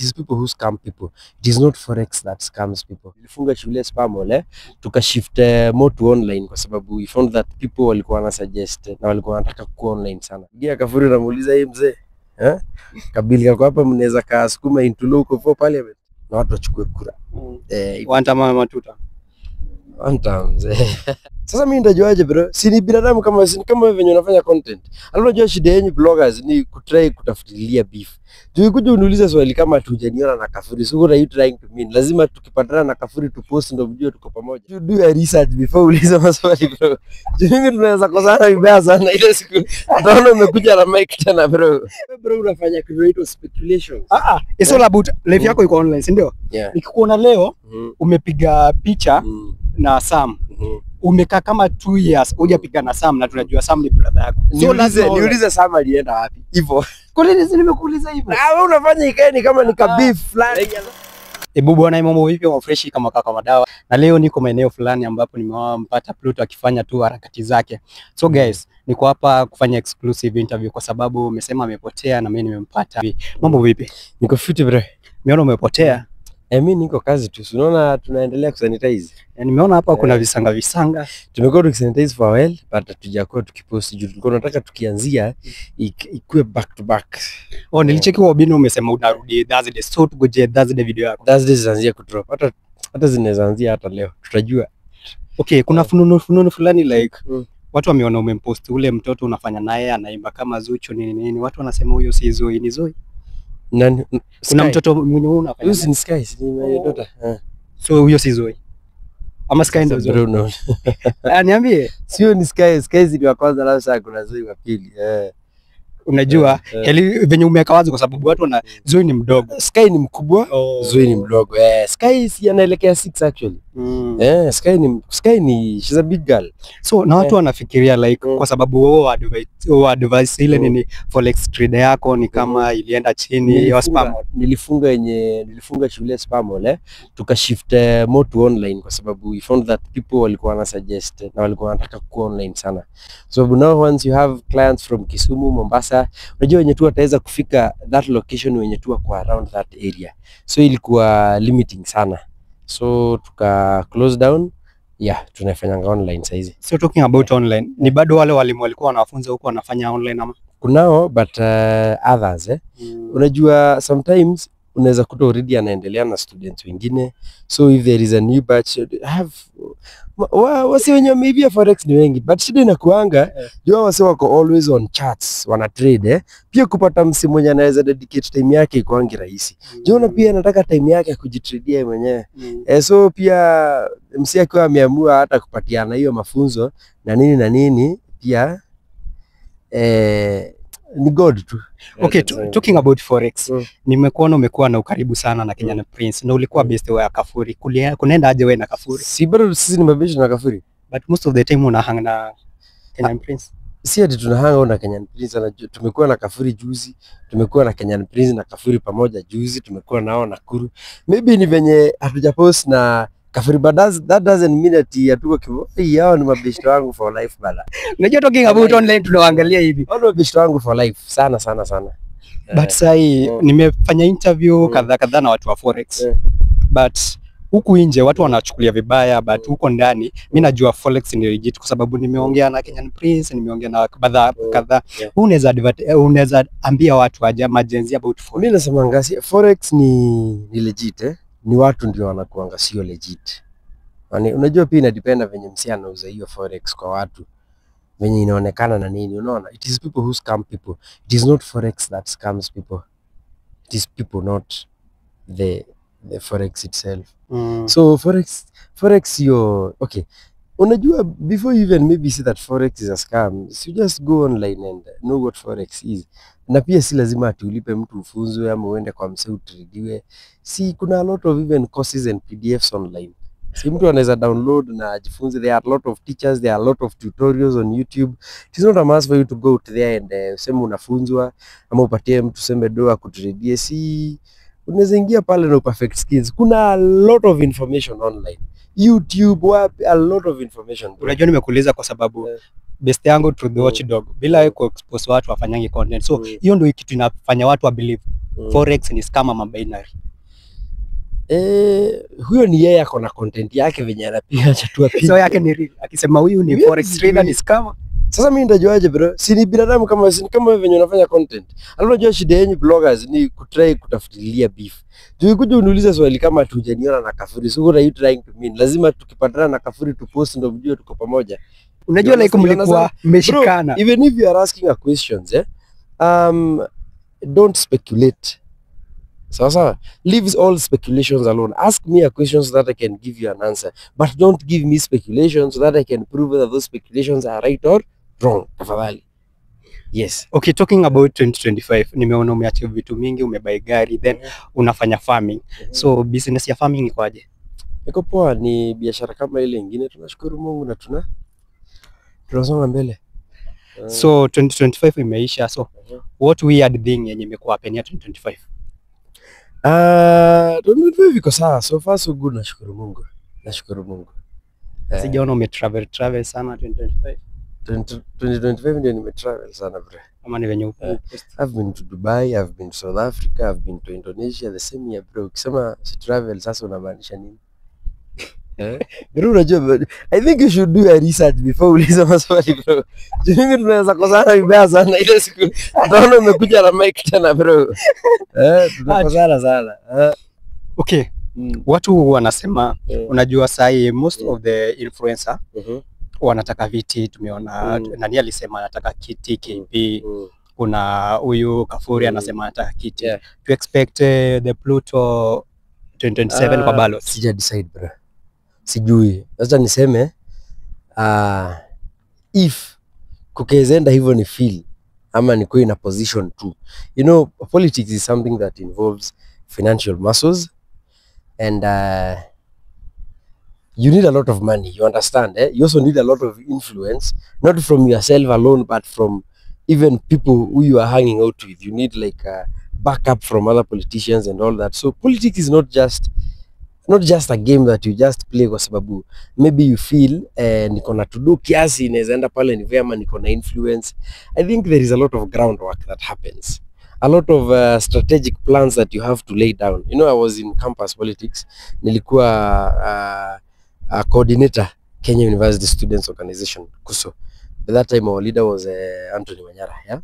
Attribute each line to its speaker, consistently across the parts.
Speaker 1: is people who scam people. It is not forex that scams people. Nilifunga shule spam tukashift more to online kwa sababu we found that people walikuwa wana suggest na walikuwa wanataka kuwa online sana. Ingia Kafuri namuuliza yeye mzee, Kabili kwa hapa mnaweza kasukuma into local for parliament na watu wachukue kura.
Speaker 2: Wantama matuta.
Speaker 1: Sasa mimi ndajuaje bro? Si ni binadamu kama venye unafanya content. Unajua shida yenu bloggers ni kutry kutafutilia beef. Tukikuja uniuliza swali kama tujaniona na Kafuri, so what are you trying to mean? Lazima tukipatana na Kafuri tu post ndio mjue tuko pamoja. You do your research before uliza maswali bro. Mimi tunaweza kosana vibaya sana ile siku. Utaona umekuja na mic tena bro. Bro unafanya create speculation.
Speaker 2: It's all about life yako iko online, si ndio? Nikikuona leo umepiga picha na Sam. Umekaa kama 2 years hujapiga na Sam na tunajua Sam ni brother yako.
Speaker 1: So niulize Sam alienda wapi? Hivyo.
Speaker 2: Kwa nini nimekuuliza hivyo?
Speaker 1: Wewe unafanya ikaeni kama ni beef fulani.
Speaker 2: Ebu bwana mambo vipi wa fresh kama kaka madawa. Na leo niko maeneo fulani ambapo nimempata Pluto akifanya tu harakati zake. So guys, niko hapa kufanya exclusive interview kwa sababu umesema amepotea na mimi nimempata. Mambo vipi?
Speaker 1: Niko fit bro.
Speaker 2: Nimeona umepotea.
Speaker 1: Mimi niko kazi tu. Unaona tunaendelea kusanitize.
Speaker 2: Nimeona hapa kuna visanga.
Speaker 1: Tumekuwa tukisanitize for a while but hatujakuwa tukipost juu tulikuwa tunataka tukianzia ikue back to back.
Speaker 2: Nilicheki kwa Obino umesema unarudi Thursday, so tugoje Thursday video yako.
Speaker 1: Thursday zinaanzia kudrop. Hata zinaweza anzia hata leo. Tutajua.
Speaker 2: Okay, kuna fununu fulani like watu wameona umempost ule mtoto unafanya naye anaimba kama Zuchu nini. Watu wanasema huyo si Zoe, ni Zoe. Kuna mtoto mwenye unafanya.
Speaker 1: Huyo ni Sky, ni my daughter.
Speaker 2: So huyo si Zoe. Ama Sky ndio Zoe.
Speaker 1: No.
Speaker 2: Niambie.
Speaker 1: Sio ni Sky ndio wa kwanza na sasa kuna Zoe wa pili.
Speaker 2: Unajua venye umeweka wazi kwa sababu watu wana Zoe ni mdogo.
Speaker 1: Sky ni mkubwa, Zoe ni mdogo. Sky si anaelekea 6 actually. Sky ni she's a big girl.
Speaker 2: So na watu wanafikiria like kwa sababu wao advice ile nini forex trade yako ni kama ilienda chini ya spam.
Speaker 1: Nilifunga shule spam tukashift more to online kwa sababu we found that people walikuwa wana suggest na walikuwa wanataka kuwa online sana. So now once you have clients from Kisumu, Mombasa, unajua wenye tu wataweza kufika that location wenye tu kwa around that area. So ilikuwa limiting sana. So tuka close down. Tunafanyanga online saizi.
Speaker 2: So talking about online, ni bado wale walimu walikuwa wanafunza huko wanafanya online ama?
Speaker 1: Kunao but others Unajua sometimes unaweza kuta already anaendelea na students wengine. So if there is a new batch wasi wenye maybe forex ni wengi but shida inakuanga jua wasi wako always on charts wana trade pia kupata msi mwenye anaweza dedicate time yake kwangi rahisi. Jona pia anataka time yake ya kujitradia mwenyewe. So pia msi akiwa ameamua hata kupatiana hiyo mafunzo na nini pia ni God tu.
Speaker 2: Okay, talking about forex. Nimekuona umekuwa na ukaribu sana na Kenyan Prince na ulikuwa best wa Kafuri. Kunaenda aje wewe na Kafuri?
Speaker 1: Si bado sisi ni mabishi na Kafuri.
Speaker 2: But most of the time unahang na Kenyan Prince.
Speaker 1: Si ati tunahang na Kenyan Prince. Tumekuwa na Kafuri juzi, tumekuwa na Kenyan Prince na Kafuri pamoja juzi, tumekuwa nao Nakuru. Maybe ni venye hatujapost na Kafuri, but that doesn't mean that hatuko kibo. Hao ni mabishi wangu for life bala.
Speaker 2: Unajua talking about online tunaangalia hivi.
Speaker 1: Hao ni mabishi wangu for life sana.
Speaker 2: But sai nimefanya interview kadhaa na watu wa forex. But huku nje watu wanachukulia vibaya but huko ndani mimi najua forex ni legit kwa sababu nimeongea na Kenyan Prince, nimeongea na kadhaa. Unaweza ambia watu aje majenzi about forex?
Speaker 1: Mimi nasema ngasi forex ni legit ni watu ndio wanakuanga sio legit. Yaani unajua pia inadependa venye msi anauza hiyo forex kwa watu. Venye inaonekana na nini unaona? It is people who scam people. It is not forex that scams people. It is people, not the forex itself. So forex okay. Unajua before you even maybe say that forex is a scam, you just go online and know what forex is. Na pia si lazima atulipe mtu ufunzwe ama uende kwa msee utrediwe. Si kuna a lot of even courses and PDFs online. Si mtu anaweza download na ajifunze. There are a lot of teachers, there are a lot of tutorials on YouTube. It is not a must for you to go out there and sema unafunzwa ama upatie mtu sema doa kutredie. Si unaweza ingia pale na perfect skills. Kuna a lot of information online. YouTube, a lot of information.
Speaker 2: Unajua nimekuuliza kwa sababu best yangu to the watchdog bila ku expose watu wafanyange content. So hiyo ndio kitu inafanya watu wa believe forex ni scam ama binary?
Speaker 1: Huyo ni yeye ako na content yake venye anapiga chatua picha.
Speaker 2: So yake ni real. Akisema huyu ni forex trader ni scam.
Speaker 1: Sasa mimi nitajuaje bro? Si ni binadamu kama venye unafanya content. Unajua shida yenu bloggers ni kutry kutafutilia beef. Tukikuja uniulize swali kama hatujaniona na Kafuri. So what are you trying to mean? Lazima tukipatana na Kafuri tu post ndio video tuko pamoja.
Speaker 2: Unajua like mlikuwa mmeshikana.
Speaker 1: Even if you are asking a questions, don't speculate. Sawa, leave all speculations alone. Ask me a question so that I can give you an answer, but don't give me speculations so that I can prove whether those speculations are right or wrong. Tafadhali. Yes.
Speaker 2: Okay, talking about 2025, nimeona umeachieve vitu mingi, umebuy gari, then unafanya farming. So business ya farming ikoje?
Speaker 1: Iko poa, ni biashara kama ile nyingine. Tunashukuru Mungu na tunasonga mbele.
Speaker 2: So 2025 imeisha, so what weird thing yenye imekuwa happen ya 2025?
Speaker 1: 2025 iko sawa, so far so good, nashukuru Mungu.
Speaker 2: Sijaona umetravel sana 2025.
Speaker 1: 2025 ndio nimetravel sana bro.
Speaker 2: Kama ni venye upo.
Speaker 1: I've been to Dubai, I've been to South Africa, I've been to Indonesia the same year bro. Ukisema si travel sasa unamaanisha nini? Bro, unajua, I think you should do a research before uliza maswali bro. Mimi tunaweza kosana vibaya sana ile siku. Utaona umekuja na mic tena bro. Tunakosana sana.
Speaker 2: Okay. Watu wanasema unajua sahi most of the influencer wanataka viti, tumeona nani alisema anataka kiti KP, kuna huyu Kafuri anasema anataka kiti. To expect the Pluto 2027 kwa ballot.
Speaker 1: Sija decide bro. Sijui. Sasa niseme if kukezenda hivyo ni feel ama niko in a position to. You know, politics is something that involves financial muscles and you need a lot of money, you understand, You also need a lot of influence, not from yourself alone, but from even people who you are hanging out with. You need like a backup from other politicians and all that. So politics is not just a game that you just play kwa sababu maybe you feel niko na tudu kiasi inaweza enda pale ni vyema niko na influence. I think there is a lot of groundwork that happens. A lot of strategic plans that you have to lay down. You know, I was in campus politics. Nilikuwa a coordinator Kenya University Students Organization KUSO. By that time our leader was Anthony Wanyara, yeah.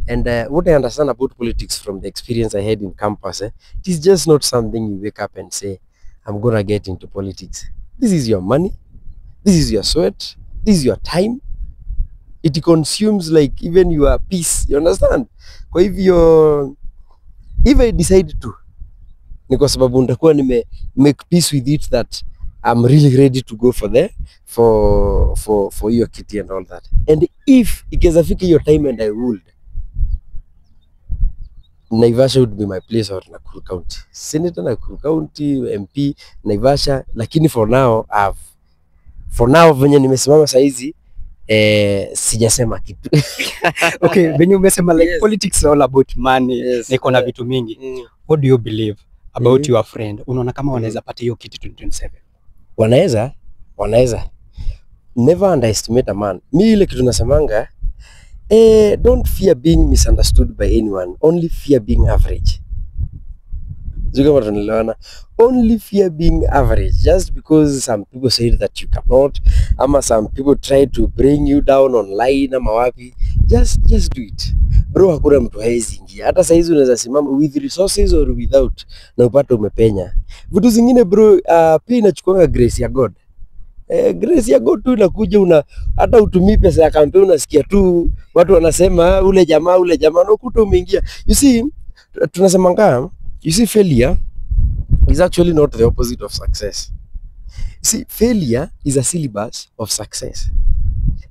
Speaker 1: And what I understand about politics from the experience I had in campus, it is just not something you wake up and say, I'm gonna get into politics. This is your money, this is your sweat, this is your time. It consumes like even your peace, you understand? Kwa hivyo, if I decide to, ni kwa sababu nitakuwa nime make peace with it that I'm really ready to go for your kitty and all that. And if ikizafika your time and I would, Naivasha would be my place, or Nakuru County. Senator Nakuru County, MP, Naivasha. Lakini for now venye nimesimama saizi, sijasema kitu.
Speaker 2: Okay, venye umesema like politics is all about money, niko na vitu mingi. What do you believe about your friend? Unaona kama wanaweza pata hiyo kitu 2027? Wanaweza. Never underestimate a man. Mimi ile kitu nasemanga, don't fear being misunderstood by anyone. Only fear being average. Only fear being average. Just because some people say that you cannot, ama some people try to bring you down online ama wapi, just do it. Bro, hakuna mtu hawezi ingia. Hata saizi unaweza simama with resources or without na upate umepenya. Vitu zingine bro, pia inachukua grace ya God. Grace ya God tu inakuja, hata utumii pesa ya kampeni unasikia tu watu wanasema ule jamaa unakuta umeingia. You see, tunasemanga, you see, failure is actually not the opposite of success. You see, failure is a syllabus of success.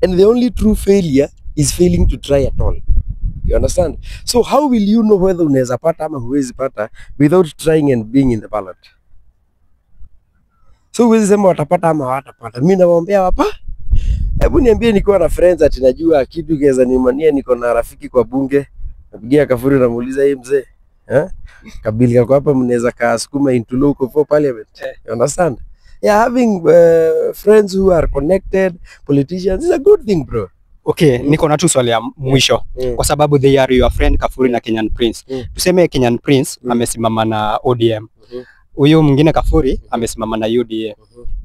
Speaker 2: And the only true failure is failing to try at all. You understand? So how will you know whether unaweza pata ama huwezi pata without trying and being in the ballot? So huwezi sema watapata ama hawatapata. Mimi nawaombea hapa. Hebu niambie, niko na friends ati najua kitu kiweza nimania, niko na rafiki kwa bunge. Napigia Kafuri namuuliza, "Hey mzee, Kabila kwa hapa mnaweza kasukuma into local for parliament?" You understand? Yeah, having friends who are connected, politicians is a good thing, bro. Okay, niko na tu swali ya mwisho. Kwa sababu they are your friend Kafuri na Kenyan Prince. Tuseme Kenyan Prince amesimama na ODM. Huyo mwingine Kafuri amesimama na UDA.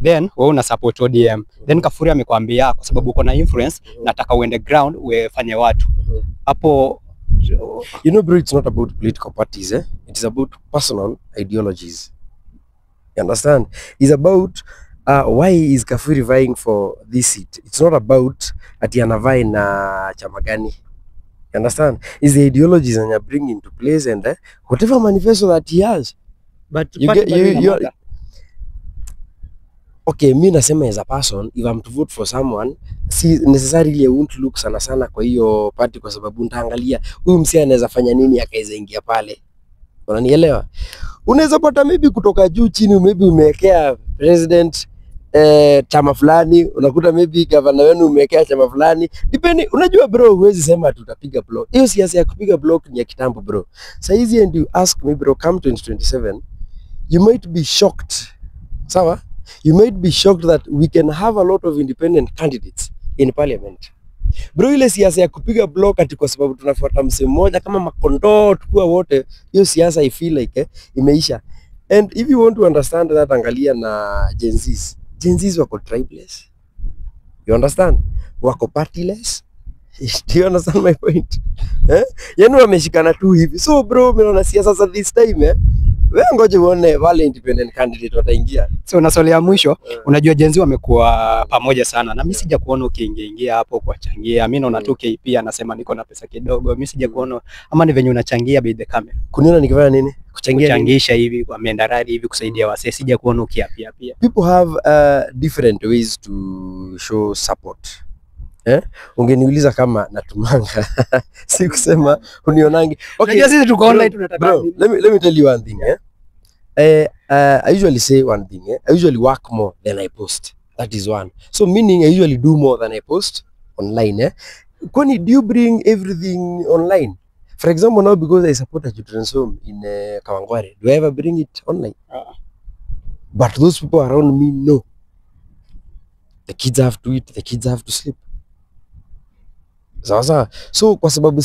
Speaker 2: Then wewe una support ODM. Then Kafuri amekwambia kwa sababu uko na influence, nataka uende ground ufanye watu. Hapo
Speaker 1: you know bro, it's not about political parties, eh? It is about personal ideologies. You understand? It's about why is Kafuri vying for this seat. It's not about ati anavai na chama gani. You understand? It's the ideologies and you bring into place and whatever manifesto that he has.
Speaker 2: but
Speaker 1: okay, mi nasema as a person, if I'm to vote for someone, si necessarily I won't look sana kwa hiyo party kwa sababu nitaangalia huyu msia anaweza fanya nini akaweza ingia pale. Unanielewa? Unaweza pata maybe kutoka juu chini, maybe umewekea president chama fulani, unakuta maybe governor wenu umewekea chama fulani. Depending, unajua bro, huwezi sema tutapiga block. Hiyo siasa ya kupiga block ni ya kitambo bro. Sasa hizi and you ask me bro, come 2027, you might be shocked. Sawa? You might be shocked that we can have a lot of independent candidates in parliament. Bro, ile siasa ya kupiga block ati kwa sababu tunafuata msemo mmoja kama makondoo tukua wote, hiyo siasa I feel like imeisha. And if you want to understand that, angalia na Gen Zs. Gen Zs wako tribeless. You understand? Wako partyless. Do you understand my point? Yaani wameshikana tu hivi. So bro, mimi naona siasa za this time wewe ngoje uone wale independent candidate wataingia.
Speaker 2: So na swali ya mwisho, unajua Gen Z wamekuwa pamoja sana na mimi sija kuona ukiingia hapo kuwachangia. Mimi naona tu KP anasema niko na pesa kidogo. Mimi sija kuona ama ni venye unachangia by the camera.
Speaker 1: Kuniona nikifanya nini?
Speaker 2: Kuchangisha hivi kwa mendarari hivi kusaidia wasee, sija kuona ukiapia pia.
Speaker 1: People have different ways to show support. Ungeniuliza kama natumanga si kusema unionangi.
Speaker 2: Okay, sisi tuko online tunataka.
Speaker 1: Bro, let me tell you one thing, I usually say one thing, I usually work more than I post. That is one. So meaning I usually do more than I post online, Kwani do you bring everything online? For example, now because I support a children's home in Kawangware, do I ever bring it online? But those people around me know. The kids have to eat, the kids have to sleep. Sawa. So kwa sababu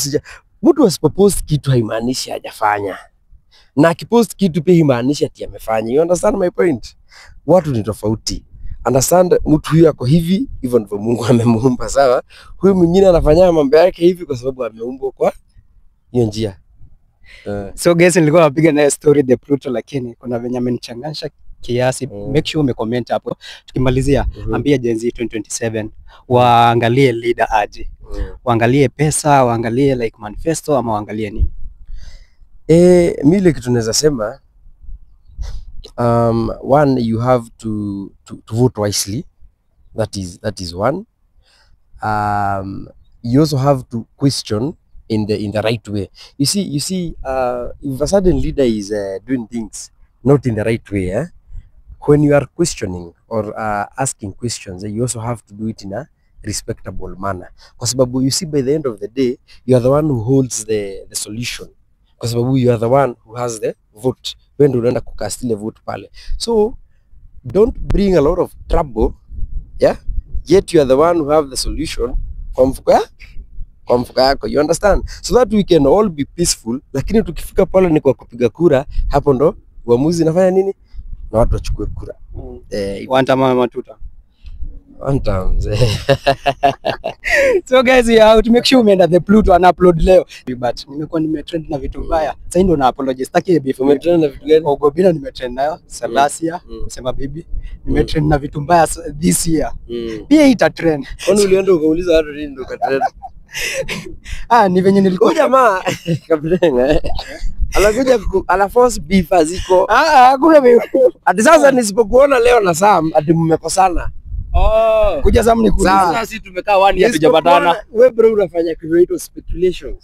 Speaker 1: mtu asipopost kitu haimaanishi hajafanya. Na akipost kitu pia haimaanishi ati amefanya. You understand my point? Watu ni tofauti. Understand, mtu huyu ako hivi, hivyo ndivyo Mungu amemuumba, sawa? Huyu mwingine anafanya mambo yake hivi kwa sababu ameumbwa kwa hiyo njia.
Speaker 2: So guys, nilikuwa napiga naye story the Pluto, lakini kuna venye amenichanganisha kiasi. Make sure umecomment hapo. Tukimalizia, ambia Gen Z 2027 waangalie leader aje. Waangalie pesa, waangalie like manifesto, ama waangalie nini?
Speaker 1: Mimi ile kitu naweza sema, one, you have to vote wisely. That is one. You also have to question in the right way. You see if a certain leader is doing things not in the right way, when you are questioning or asking questions, you also have to do it in a respectable manner. Kwa sababu you see, by the end of the day, you are the one who holds the solution. Kwa sababu you are the one who has the vote. When you unaenda kukast ile vote pale. So don't bring a lot of trouble, yet you are the one who have the solution kwa mfuko yako. You understand? So that we can all be peaceful. Lakini tukifika pale ni kwa kupiga kura, hapo ndo uamuzi nafanya nini? Na watu wachukue kura.
Speaker 2: One time ama tuta.
Speaker 1: One time.
Speaker 2: So guys, we are out. Make sure umeenda the Pluto and upload leo. But nimekuwa nimetrend na vitu mbaya. Sasa ndio na apologize. Sitaki beef.
Speaker 1: Umetrend na vitu gani?
Speaker 2: Ogobina nimetrend nayo. Salasia, sema bibi. Nimetrend na vitu mbaya this year. Pia ita trend.
Speaker 1: Kwani ulienda ukauliza watu nini ndio katrend?
Speaker 2: Ni venye nilikuwa
Speaker 1: jamaa kablenga. Anakuja force beef aziko.
Speaker 2: Hakuna beef.
Speaker 1: Ati sasa nisipokuona leo na Sam ati mmekosana.
Speaker 2: Kuja Sam ni kuuliza.
Speaker 1: Sasa sisi tumekaa 1 year tujapatana. Wewe bro unafanya creative speculations.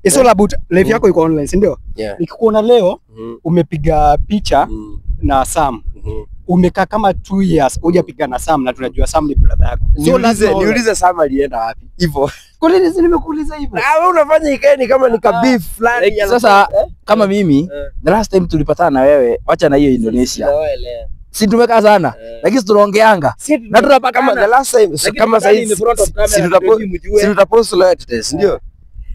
Speaker 2: It's all about life yako iko online, si ndio? Nikikuona leo umepiga picha na Sam. Umekaa kama 2 years hujapiga na Sam na tunajua Sam ni brother yako.
Speaker 1: So niulize Sam alienda wapi? Hivyo.
Speaker 2: Kwa nini nimekuuliza hivyo?
Speaker 1: Wewe unafanya ikaeni kama ni beef fulani.
Speaker 3: Sasa kama mimi the last time tulipatana na wewe, acha na hiyo Indonesia. Si tumekaa sana. Lakini tunaongeanga. Na tunapaka
Speaker 1: kama the last time kama saizi si tutapost loyalty test ndio.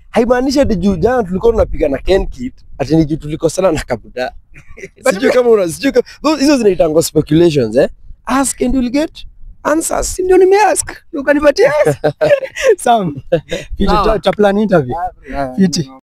Speaker 1: Haimaanishi ati juu jana tulikuwa tunapiga na Ken Kid ati ni juu tulikosana na Kabuda. Sijui kama hizo zinaitangwa speculations ask and you'll get answers.
Speaker 2: Ndio nimeask. Ukanipatia. Sam. Fiti, cha plan interview. Fiti.